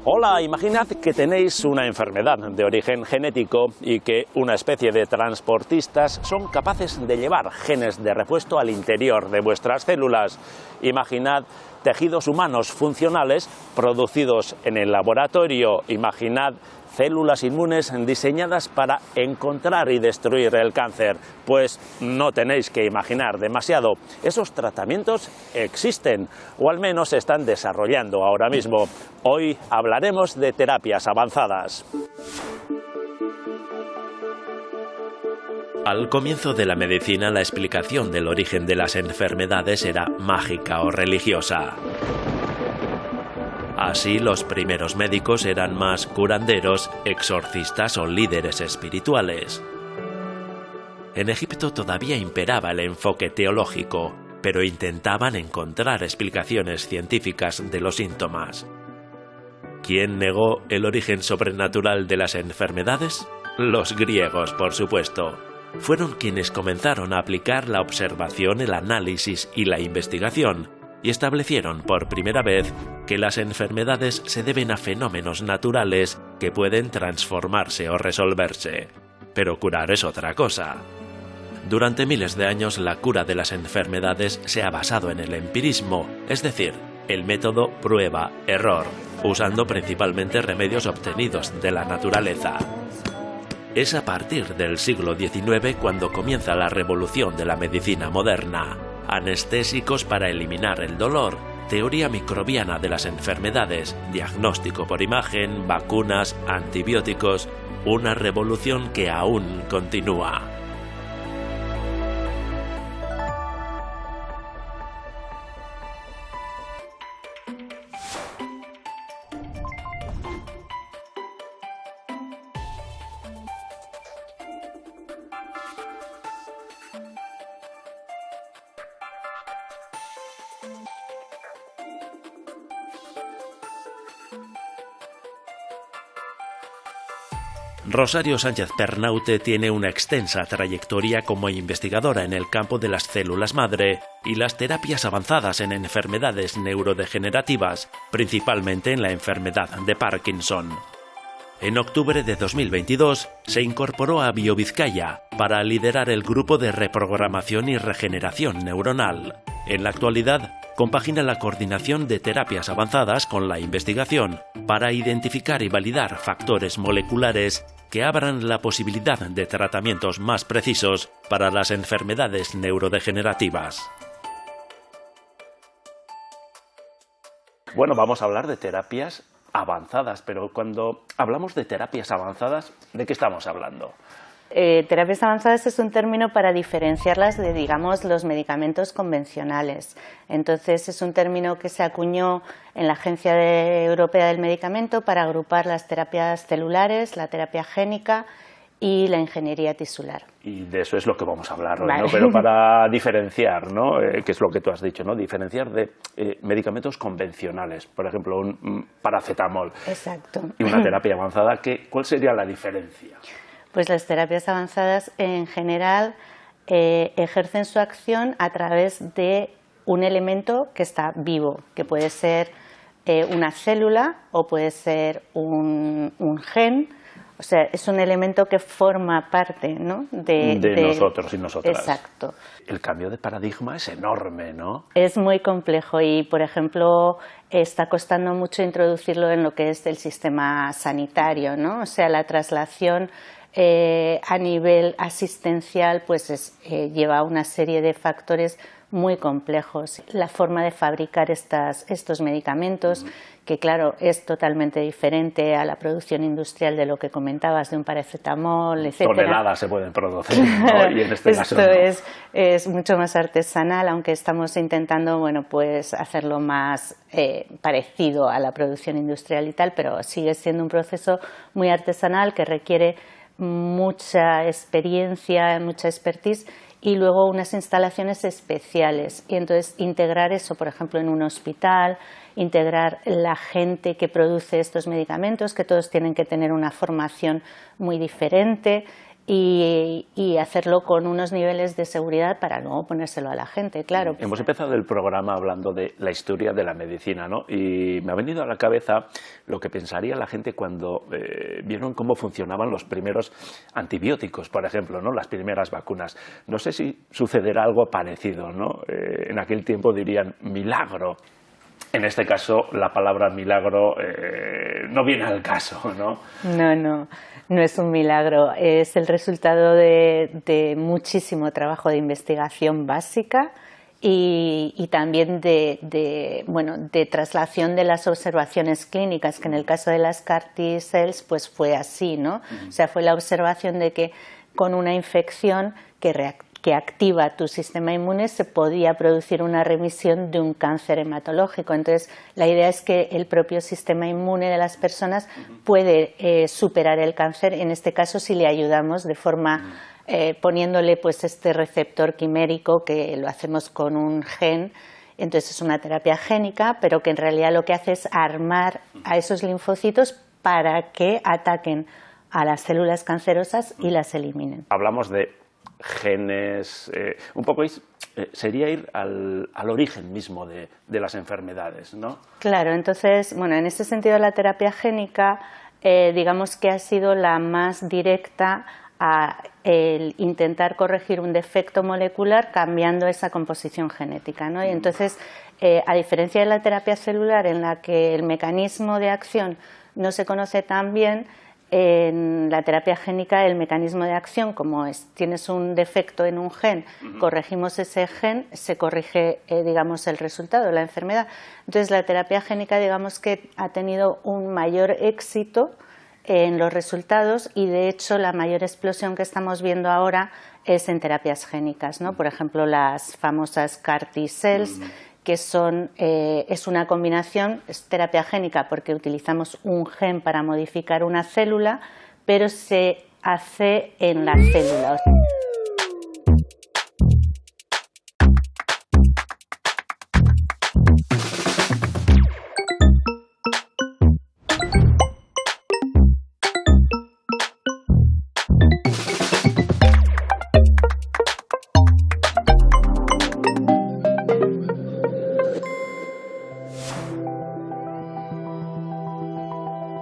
Hola, imaginad que tenéis una enfermedad de origen genético y que una especie de transportistas son capaces de llevar genes de repuesto al interior de vuestras células. Imaginad tejidos humanos funcionales producidos en el laboratorio. Imaginad células inmunes diseñadas para encontrar y destruir el cáncer. Pues no tenéis que imaginar demasiado. Esos tratamientos existen, o al menos se están desarrollando ahora mismo. Hoy hablaremos de terapias avanzadas. Al comienzo de la medicina, la explicación del origen de las enfermedades era mágica o religiosa. Así, los primeros médicos eran más curanderos, exorcistas o líderes espirituales. En Egipto todavía imperaba el enfoque teológico, pero intentaban encontrar explicaciones científicas de los síntomas. ¿Quién negó el origen sobrenatural de las enfermedades? Los griegos, por supuesto. Fueron quienes comenzaron a aplicar la observación, el análisis y la investigación, y establecieron por primera vez que las enfermedades se deben a fenómenos naturales que pueden transformarse o resolverse. Pero curar es otra cosa. Durante miles de años la cura de las enfermedades se ha basado en el empirismo, es decir, el método prueba-error, usando principalmente remedios obtenidos de la naturaleza. Es a partir del siglo XIX cuando comienza la revolución de la medicina moderna. Anestésicos para eliminar el dolor, teoría microbiana de las enfermedades, diagnóstico por imagen, vacunas, antibióticos, una revolución que aún continúa. Rosario Sánchez Pernaute tiene una extensa trayectoria como investigadora en el campo de las células madre y las terapias avanzadas en enfermedades neurodegenerativas, principalmente en la enfermedad de Parkinson. En octubre de 2022 se incorporó a BioVizcaya para liderar el grupo de reprogramación y regeneración neuronal. En la actualidad, compagina la coordinación de terapias avanzadas con la investigación para identificar y validar factores moleculares que abran la posibilidad de tratamientos más precisos para las enfermedades neurodegenerativas. Bueno, vamos a hablar de terapias avanzadas, pero cuando hablamos de terapias avanzadas, ¿de qué estamos hablando? Terapias avanzadas es un término para diferenciarlas de, digamos, los medicamentos convencionales. Entonces, es un término que se acuñó en la Agencia Europea del Medicamento para agrupar las terapias celulares, la terapia génica y la ingeniería tisular. Y de eso es lo que vamos a hablar hoy, vale, ¿no? Pero para diferenciar, ¿no? Que es lo que tú has dicho, ¿no? Diferenciar de medicamentos convencionales, por ejemplo, un paracetamol. Exacto. Y una terapia avanzada, ¿cuál sería la diferencia? Pues las terapias avanzadas en general ejercen su acción a través de un elemento que está vivo, que puede ser una célula o puede ser un gen. O sea, es un elemento que forma parte, ¿no? de nosotros y nosotras. Exacto. El cambio de paradigma es enorme, ¿no? Es muy complejo y, por ejemplo, está costando mucho introducirlo en lo que es el sistema sanitario, ¿no? O sea, la traslación a nivel asistencial pues lleva una serie de factores muy complejos. La forma de fabricar estos medicamentos, que claro, es totalmente diferente a la producción industrial de lo que comentabas, de un paracetamol, etc. Toneladas se pueden producir, ¿no? Y en este caso, Esto es mucho más artesanal, aunque estamos intentando, bueno, pues hacerlo más parecido a la producción industrial y tal, pero sigue siendo un proceso muy artesanal que requiere mucha experiencia, mucha expertise y luego unas instalaciones especiales. Y entonces integrar eso, por ejemplo, en un hospital, integrar la gente que produce estos medicamentos, que todos tienen que tener una formación muy diferente, y hacerlo con unos niveles de seguridad para luego ponérselo a la gente, claro. Hemos empezado el programa hablando de la historia de la medicina, ¿no? Y me ha venido a la cabeza lo que pensaría la gente cuando vieron cómo funcionaban los primeros antibióticos, por ejemplo, ¿no? Las primeras vacunas. No sé si sucederá algo parecido, ¿no? En aquel tiempo dirían milagro. En este caso, la palabra milagro no viene al caso, ¿no? No es un milagro. Es el resultado de muchísimo trabajo de investigación básica y también de traslación de las observaciones clínicas, que en el caso de las CAR T-cells pues fue así, ¿no? O sea, fue la observación de que con una infección que activa tu sistema inmune se podía producir una remisión de un cáncer hematológico. Entonces, la idea es que el propio sistema inmune de las personas puede superar el cáncer, en este caso si le ayudamos de forma poniéndole pues este receptor quimérico, que lo hacemos con un gen. Entonces es una terapia génica, pero que en realidad lo que hace es armar a esos linfocitos para que ataquen a las células cancerosas y las eliminen. Hablamos de genes, un poco sería ir al origen mismo de las enfermedades, ¿no? Claro, entonces, bueno, en ese sentido la terapia génica, digamos que ha sido la más directa a el intentar corregir un defecto molecular cambiando esa composición genética, ¿no? Y entonces, a diferencia de la terapia celular, en la que el mecanismo de acción no se conoce tan bien, en la terapia génica el mecanismo de acción, como tienes un defecto en un gen, corregimos ese gen, se corrige, digamos, el resultado, la enfermedad. Entonces la terapia génica, digamos que ha tenido un mayor éxito en los resultados y de hecho la mayor explosión que estamos viendo ahora es en terapias génicas, ¿no? Por ejemplo, las famosas CAR T-cells, que es una combinación, es terapia génica porque utilizamos un gen para modificar una célula, pero se hace en la célula.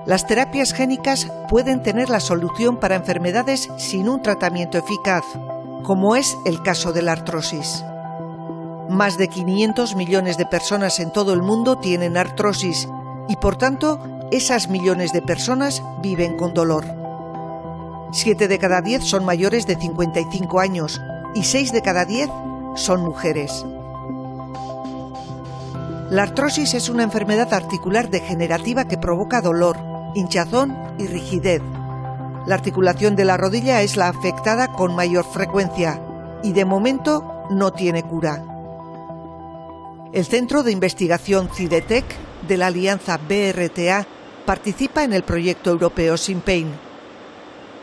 Las terapias génicas pueden tener la solución para enfermedades sin un tratamiento eficaz, como es el caso de la artrosis. Más de 500 millones de personas en todo el mundo tienen artrosis y, por tanto, esas millones de personas viven con dolor. 7 de cada 10 son mayores de 55 años y 6 de cada 10 son mujeres. La artrosis es una enfermedad articular degenerativa que provoca dolor, hinchazón y rigidez. La articulación de la rodilla es la afectada con mayor frecuencia y de momento no tiene cura. El Centro de Investigación CIDETEC de la Alianza BRTA participa en el proyecto europeo SynPain.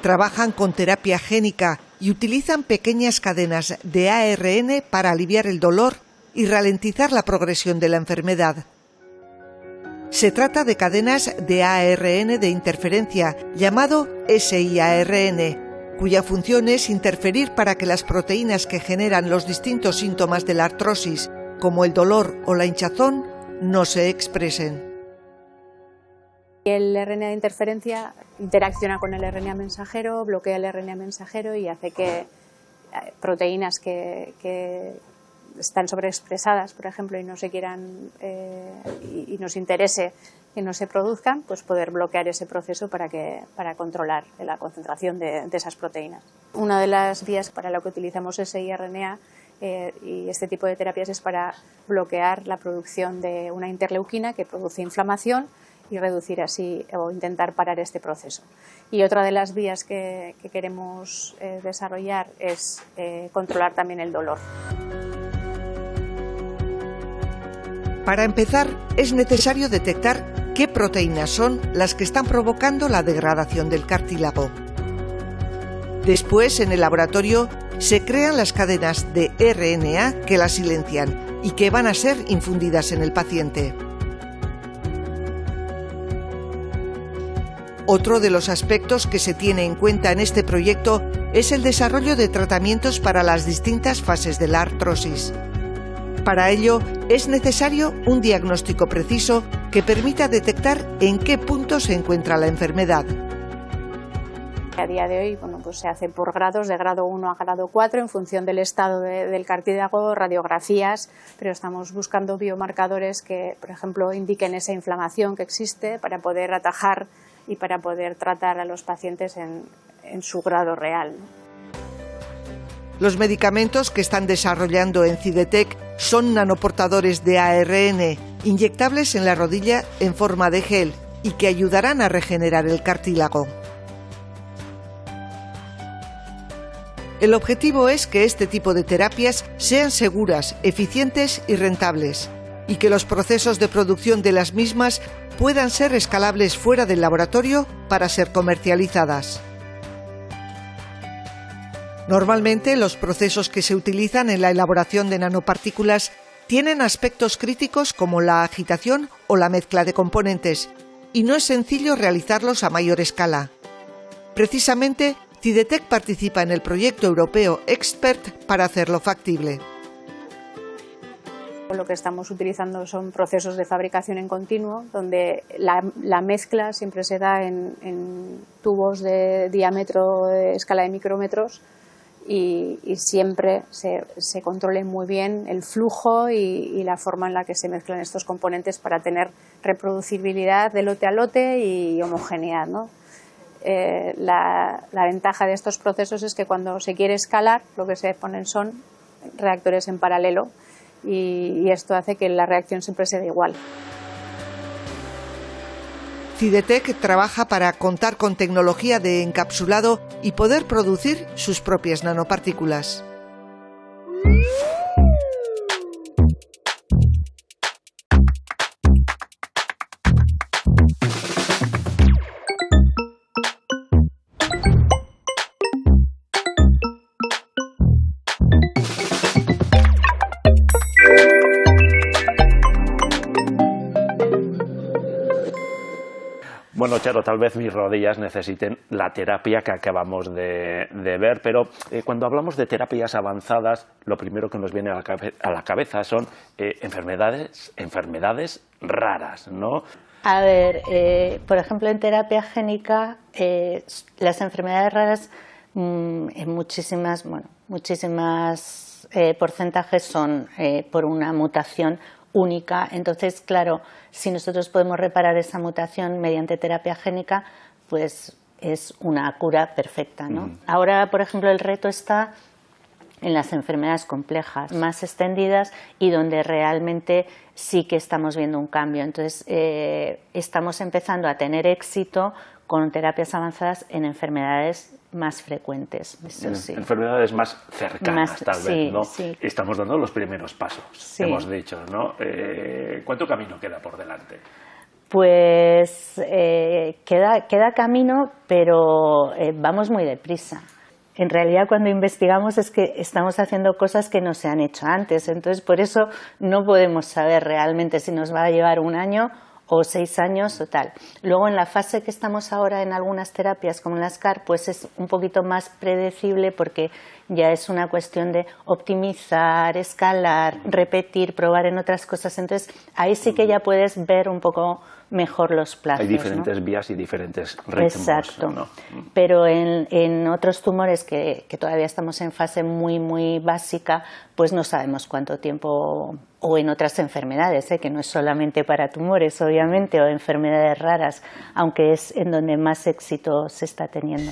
Trabajan con terapia génica y utilizan pequeñas cadenas de ARN para aliviar el dolor y ralentizar la progresión de la enfermedad. Se trata de cadenas de ARN de interferencia, llamado siRN, cuya función es interferir para que las proteínas que generan los distintos síntomas de la artrosis, como el dolor o la hinchazón, no se expresen. El RNA de interferencia interacciona con el RNA mensajero, bloquea el RNA mensajero y hace que proteínas que están sobreexpresadas, por ejemplo, y no se quieran y nos interese que no se produzcan, pues poder bloquear ese proceso para controlar la concentración de esas proteínas. Una de las vías para lo que utilizamos siRNA y este tipo de terapias es para bloquear la producción de una interleuquina que produce inflamación y reducir así o intentar parar este proceso. Y otra de las vías que queremos desarrollar es controlar también el dolor. Para empezar, es necesario detectar qué proteínas son las que están provocando la degradación del cartílago. Después, en el laboratorio, se crean las cadenas de RNA que las silencian y que van a ser infundidas en el paciente. Otro de los aspectos que se tiene en cuenta en este proyecto es el desarrollo de tratamientos para las distintas fases de la artrosis. Para ello, es necesario un diagnóstico preciso que permita detectar en qué punto se encuentra la enfermedad. A día de hoy, pues se hace por grados, de grado 1 a grado 4, en función del estado del cartílago, radiografías, pero estamos buscando biomarcadores que, por ejemplo, indiquen esa inflamación que existe para poder atajar y para poder tratar a los pacientes en su grado real. Los medicamentos que están desarrollando en Cidetec son nanoportadores de ARN, inyectables en la rodilla en forma de gel y que ayudarán a regenerar el cartílago. El objetivo es que este tipo de terapias sean seguras, eficientes y rentables, y que los procesos de producción de las mismas puedan ser escalables fuera del laboratorio para ser comercializadas. Normalmente, los procesos que se utilizan en la elaboración de nanopartículas tienen aspectos críticos como la agitación o la mezcla de componentes, y no es sencillo realizarlos a mayor escala. Precisamente, Cidetec participa en el proyecto europeo Expert para hacerlo factible. Lo que estamos utilizando son procesos de fabricación en continuo, donde la mezcla siempre se da en tubos de diámetro de escala de micrómetros y siempre se controle muy bien el flujo y la forma en la que se mezclan estos componentes para tener reproducibilidad de lote a lote y homogeneidad, ¿no? La ventaja de estos procesos es que cuando se quiere escalar, lo que se ponen son reactores en paralelo y esto hace que la reacción siempre sea igual. Cidetec trabaja para contar con tecnología de encapsulado y poder producir sus propias nanopartículas. Bueno, Charo, tal vez mis rodillas necesiten la terapia que acabamos de ver, pero cuando hablamos de terapias avanzadas, lo primero que nos viene a la cabeza son enfermedades raras, ¿no? A ver, por ejemplo, en terapia génica, las enfermedades raras en muchísimas porcentajes son por una mutación única. Entonces, claro, si nosotros podemos reparar esa mutación mediante terapia génica, pues es una cura perfecta, ¿no? Ahora, por ejemplo, el reto está en las enfermedades complejas, más extendidas y donde realmente sí que estamos viendo un cambio. Entonces, estamos empezando a tener éxito con terapias avanzadas en enfermedades más frecuentes. Eso sí. Enfermedades más cercanas, tal vez, ¿no? Sí. Estamos dando los primeros pasos, sí. Hemos dicho, ¿no? ¿Cuánto camino queda por delante? Pues queda camino, pero vamos muy deprisa. En realidad, cuando investigamos es que estamos haciendo cosas que no se han hecho antes. Entonces, por eso no podemos saber realmente si nos va a llevar un año o 6 años o tal. Luego, en la fase que estamos ahora en algunas terapias, como en las CAR, pues es un poquito más predecible porque ya es una cuestión de optimizar, escalar, repetir, probar en otras cosas. Entonces, ahí sí que ya puedes ver un poco mejor los plazos. Hay diferentes vías y diferentes ritmos. Exacto. ¿No? Pero en otros tumores que todavía estamos en fase muy básica, pues no sabemos cuánto tiempo, o en otras enfermedades, que no es solamente para tumores, obviamente, o enfermedades raras, aunque es en donde más éxito se está teniendo.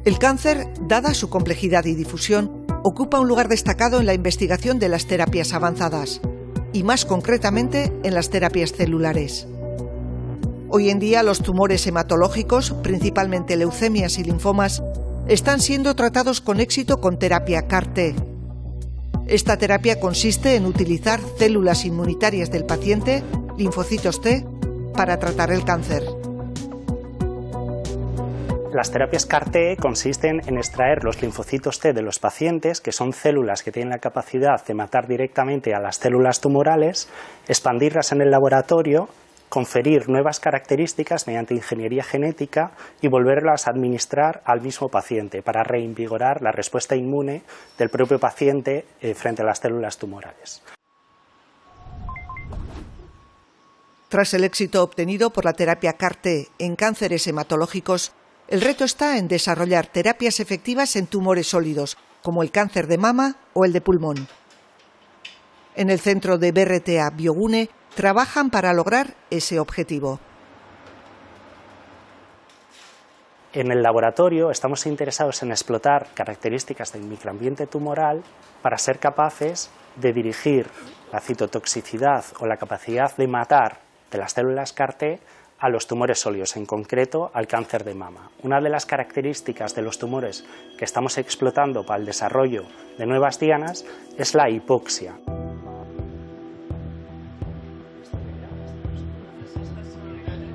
El cáncer, dada su complejidad y difusión, ocupa un lugar destacado en la investigación de las terapias avanzadas, y más concretamente en las terapias celulares. Hoy en día los tumores hematológicos, principalmente leucemias y linfomas, están siendo tratados con éxito con terapia CAR-T. Esta terapia consiste en utilizar células inmunitarias del paciente, linfocitos T, para tratar el cáncer. Las terapias CAR-T consisten en extraer los linfocitos T de los pacientes, que son células que tienen la capacidad de matar directamente a las células tumorales, expandirlas en el laboratorio, conferir nuevas características mediante ingeniería genética y volverlas a administrar al mismo paciente para reinvigorar la respuesta inmune del propio paciente frente a las células tumorales. Tras el éxito obtenido por la terapia CAR-T en cánceres hematológicos, el reto está en desarrollar terapias efectivas en tumores sólidos, como el cáncer de mama o el de pulmón. En el centro de BRTA Biogune trabajan para lograr ese objetivo. En el laboratorio estamos interesados en explotar características del microambiente tumoral para ser capaces de dirigir la citotoxicidad o la capacidad de matar de las células CAR-T a los tumores sólidos, en concreto al cáncer de mama. Una de las características de los tumores que estamos explotando para el desarrollo de nuevas dianas es la hipoxia.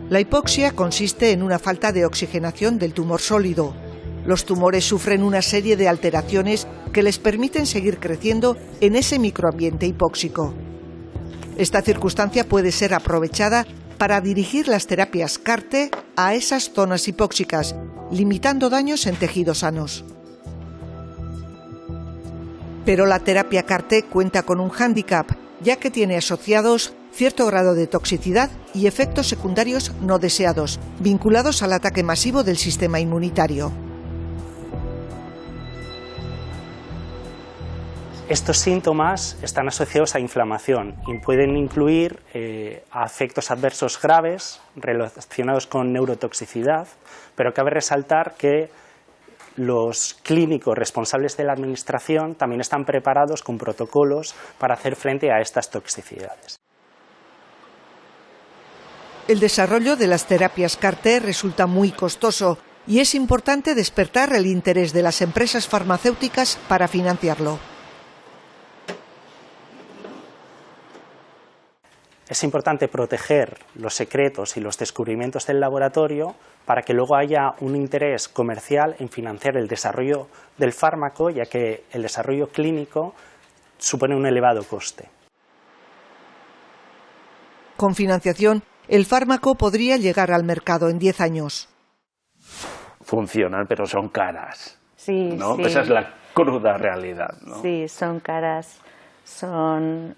La hipoxia consiste en una falta de oxigenación del tumor sólido. Los tumores sufren una serie de alteraciones que les permiten seguir creciendo en ese microambiente hipóxico. Esta circunstancia puede ser aprovechada para dirigir las terapias CAR-T a esas zonas hipóxicas, limitando daños en tejidos sanos. Pero la terapia CAR-T cuenta con un hándicap, ya que tiene asociados cierto grado de toxicidad y efectos secundarios no deseados, vinculados al ataque masivo del sistema inmunitario. Estos síntomas están asociados a inflamación y pueden incluir a efectos adversos graves relacionados con neurotoxicidad, pero cabe resaltar que los clínicos responsables de la administración también están preparados con protocolos para hacer frente a estas toxicidades. El desarrollo de las terapias CAR-T resulta muy costoso y es importante despertar el interés de las empresas farmacéuticas para financiarlo. Es importante proteger los secretos y los descubrimientos del laboratorio para que luego haya un interés comercial en financiar el desarrollo del fármaco, ya que el desarrollo clínico supone un elevado coste. Con financiación, el fármaco podría llegar al mercado en 10 años. Funcionan, pero son caras. Sí, ¿no? sí. Esa es la cruda realidad, ¿no? Sí, son caras. Son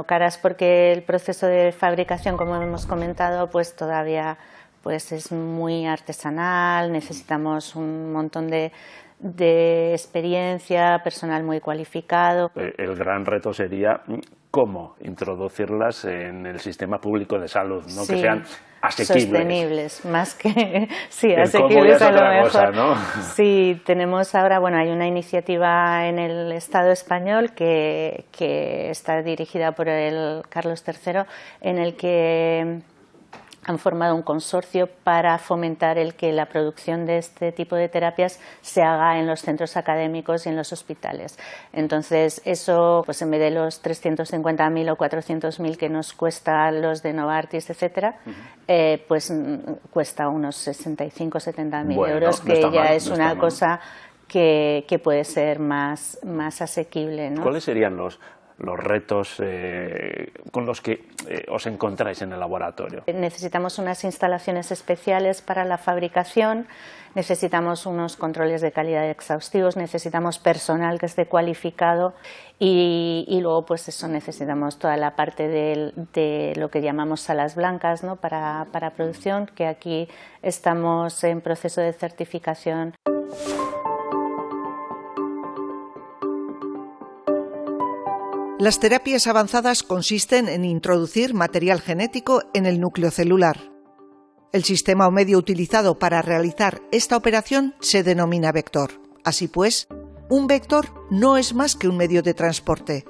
caras porque el proceso de fabricación, como hemos comentado, pues todavía pues es muy artesanal, necesitamos un montón de experiencia, personal muy cualificado. El gran reto sería cómo introducirlas en el sistema público de salud, ¿no? Sí, que sean asequibles. Sostenibles, más que sí, el asequibles cómo ya es a lo otra mejor. cosa, ¿no? Sí, tenemos ahora, hay una iniciativa en el Estado español que está dirigida por el Carlos III, en el que han formado un consorcio para fomentar el que la producción de este tipo de terapias se haga en los centros académicos y en los hospitales. Entonces, eso, pues en vez de los 350.000 o 400.000 que nos cuesta los de Novartis, etcétera, pues cuesta unos 65 o 70.000 euros, que no ya es una cosa que puede ser más asequible, ¿no? ¿Cuáles serían los retos con los que os encontráis en el laboratorio? Necesitamos unas instalaciones especiales para la fabricación, necesitamos unos controles de calidad exhaustivos, necesitamos personal que esté cualificado y luego pues eso, necesitamos toda la parte de lo que llamamos salas blancas, ¿no? para producción, que aquí estamos en proceso de certificación. Las terapias avanzadas consisten en introducir material genético en el núcleo celular. El sistema o medio utilizado para realizar esta operación se denomina vector. Así pues, un vector no es más que un medio de transporte,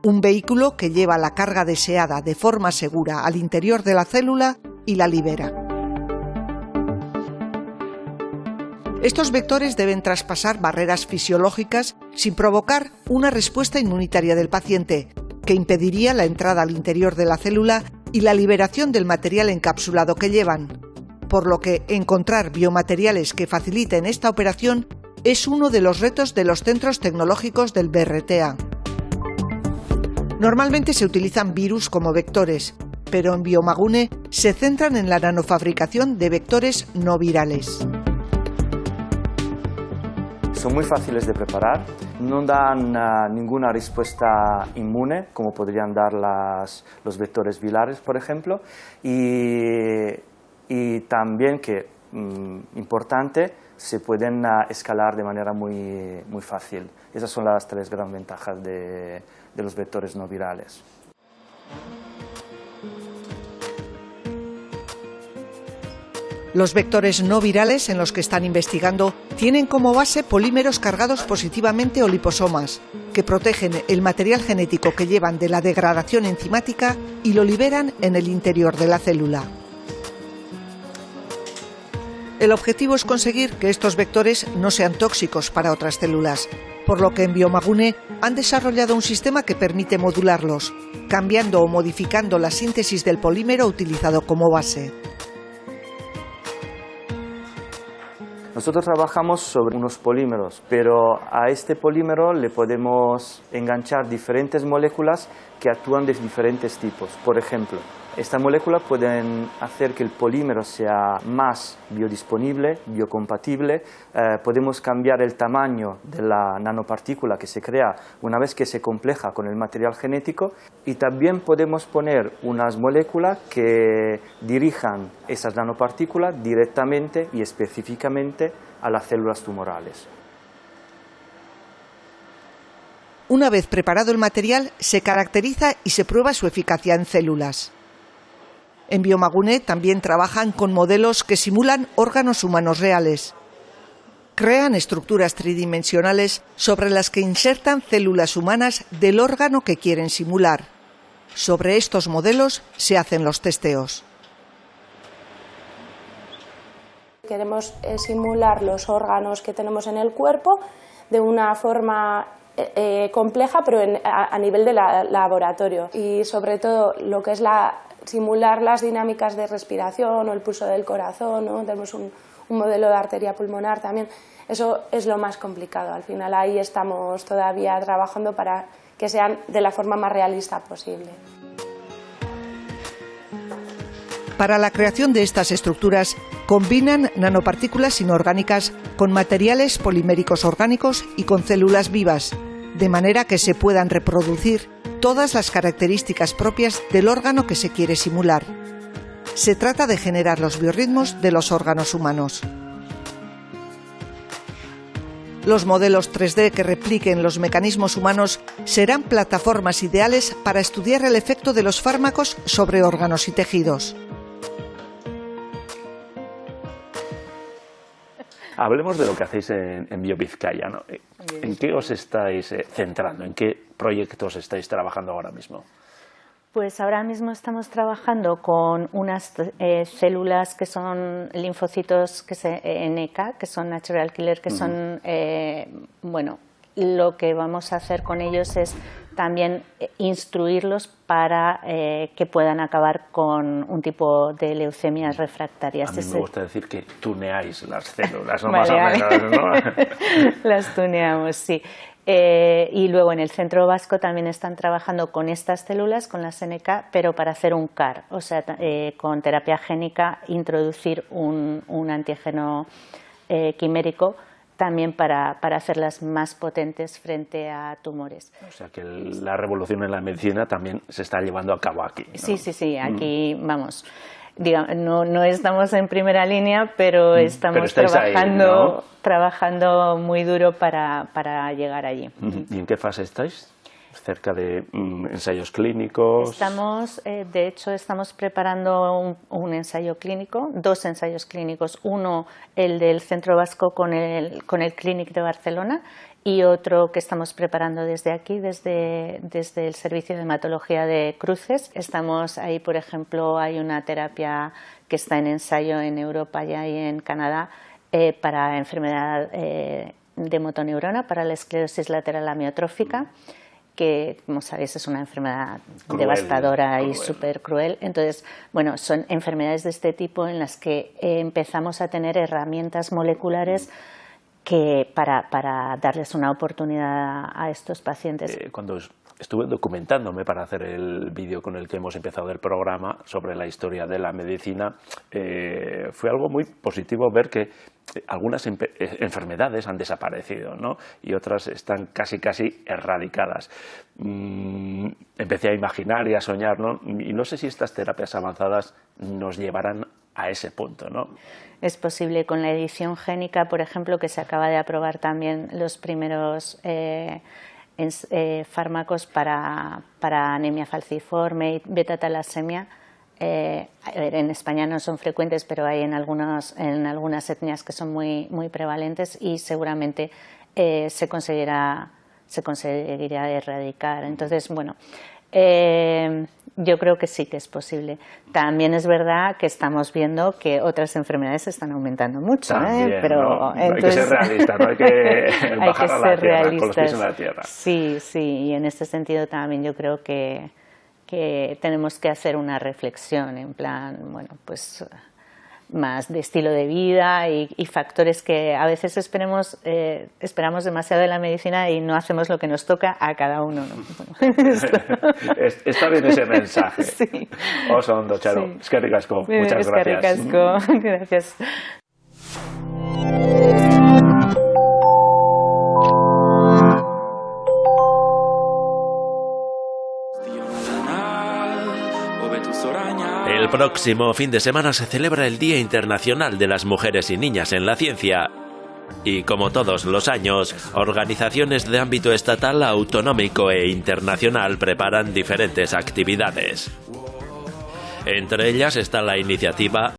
un vehículo que lleva la carga deseada de forma segura al interior de la célula y la libera. Estos vectores deben traspasar barreras fisiológicas sin provocar una respuesta inmunitaria del paciente, que impediría la entrada al interior de la célula y la liberación del material encapsulado que llevan. por lo que encontrar biomateriales que faciliten esta operación es uno de los retos de los centros tecnológicos del BRTA. Normalmente se utilizan virus como vectores, pero en Biomagune se centran en la nanofabricación de vectores no virales. Son muy fáciles de preparar, no dan ninguna respuesta inmune, como podrían dar los vectores virales, por ejemplo, y también, que importante, se pueden escalar de manera muy fácil. Esas son las tres grandes ventajas de los vectores no virales. Los vectores no virales en los que están investigando tienen como base polímeros cargados positivamente o liposomas, que protegen el material genético que llevan de la degradación enzimática y lo liberan en el interior de la célula. El objetivo es conseguir que estos vectores no sean tóxicos para otras células, por lo que en Biomagune han desarrollado un sistema que permite modularlos, cambiando o modificando la síntesis del polímero utilizado como base. Nosotros trabajamos sobre unos polímeros, pero a este polímero le podemos enganchar diferentes moléculas que actúan de diferentes tipos. Por ejemplo, estas moléculas pueden hacer que el polímero sea más biodisponible, biocompatible. Podemos cambiar el tamaño de la nanopartícula que se crea una vez que se compleja con el material genético, y también podemos poner unas moléculas que dirijan esas nanopartículas directamente y específicamente a las células tumorales. Una vez preparado el material, se caracteriza y se prueba su eficacia en células. En Biomagune también trabajan con modelos que simulan órganos humanos reales. Crean estructuras tridimensionales sobre las que insertan células humanas del órgano que quieren simular. Sobre estos modelos se hacen los testeos. Queremos simular los órganos que tenemos en el cuerpo de una forma compleja, pero a nivel de laboratorio, y sobre todo lo que es simular las dinámicas de respiración o el pulso del corazón, ¿no? Tenemos un modelo de arteria pulmonar también. Eso es lo más complicado. Al final ahí estamos todavía trabajando para que sean de la forma más realista posible. Para la creación de estas estructuras combinan nanopartículas inorgánicas con materiales poliméricos orgánicos y con células vivas, de manera que se puedan reproducir todas las características propias del órgano que se quiere simular. Se trata de generar los biorritmos de los órganos humanos. Los modelos 3D que repliquen los mecanismos humanos serán plataformas ideales para estudiar el efecto de los fármacos sobre órganos y tejidos. Hablemos de lo que hacéis en BioVizcaya, ¿no? ¿En qué os estáis centrando? ¿En qué proyectos estáis trabajando ahora mismo? Pues ahora mismo estamos trabajando con unas células que son linfocitos NK, que son Natural Killer, que son, bueno, lo que vamos a hacer con ellos es también instruirlos para que puedan acabar con un tipo de leucemias refractarias. A mí me gusta decir que tuneáis las células, ¿no? Vale, más o menos, ¿no? Las tuneamos, sí. Y luego en el Centro Vasco también están trabajando con estas células, con las NK, pero para hacer un CAR, o sea, con terapia génica, introducir un antígeno quimérico también para hacerlas más potentes frente a tumores. O sea que la revolución en la medicina también se está llevando a cabo aquí, ¿no? Sí, aquí vamos. Digamos, no estamos en primera línea, pero estamos trabajando, ahí, ¿no? Trabajando muy duro para llegar allí. ¿Y en qué fase estáis? ¿Cerca de ensayos clínicos? De hecho, estamos preparando un ensayo clínico, 2 ensayos clínicos. Uno, el del Centro Vasco con el Clínic de Barcelona, y otro que estamos preparando desde aquí, desde el Servicio de Hematología de Cruces. Estamos ahí, por ejemplo, hay una terapia que está en ensayo en Europa ya y en Canadá para enfermedad de motoneurona, para la esclerosis lateral amiotrófica. que, como sabéis, es una enfermedad Cruel, devastadora y cruel. súper cruel. Entonces, bueno, son enfermedades de este tipo en las que empezamos a tener herramientas moleculares que para darles una oportunidad a estos pacientes. Cuando estuve documentándome para hacer el vídeo con el que hemos empezado el programa sobre la historia de la medicina, fue algo muy positivo ver que algunas enfermedades han desaparecido, ¿no? Y otras están casi erradicadas. Empecé a imaginar y a soñar, ¿no? Y no sé si estas terapias avanzadas nos llevarán a ese punto, ¿no? Es posible con la edición génica, por ejemplo, que se acaba de aprobar también los primeros fármacos para anemia falciforme y beta-talasemia. En España no son frecuentes, pero hay en algunas etnias que son muy prevalentes y seguramente se conseguirá erradicar. Entonces, bueno, yo creo que sí que es posible. También es verdad que estamos viendo que otras enfermedades están aumentando mucho, También, pero ¿no? entonces, hay que ser realista, no hay que bajar a la tierra, con los pies en la tierra. Sí, y en este sentido también yo creo que tenemos que hacer una reflexión en plan, bueno, pues más de estilo de vida y factores que a veces esperamos demasiado de la medicina y no hacemos lo que nos toca a cada uno, ¿no? Bueno, Está bien ese mensaje. Sí. Oso ondo, Txaro. Sí. Eskerrik asko. Muchas Eskerrik gracias. asko. Gracias. El próximo fin de semana se celebra el Día Internacional de las Mujeres y Niñas en la Ciencia. Y como todos los años, organizaciones de ámbito estatal, autonómico e internacional preparan diferentes actividades. Entre ellas está la iniciativa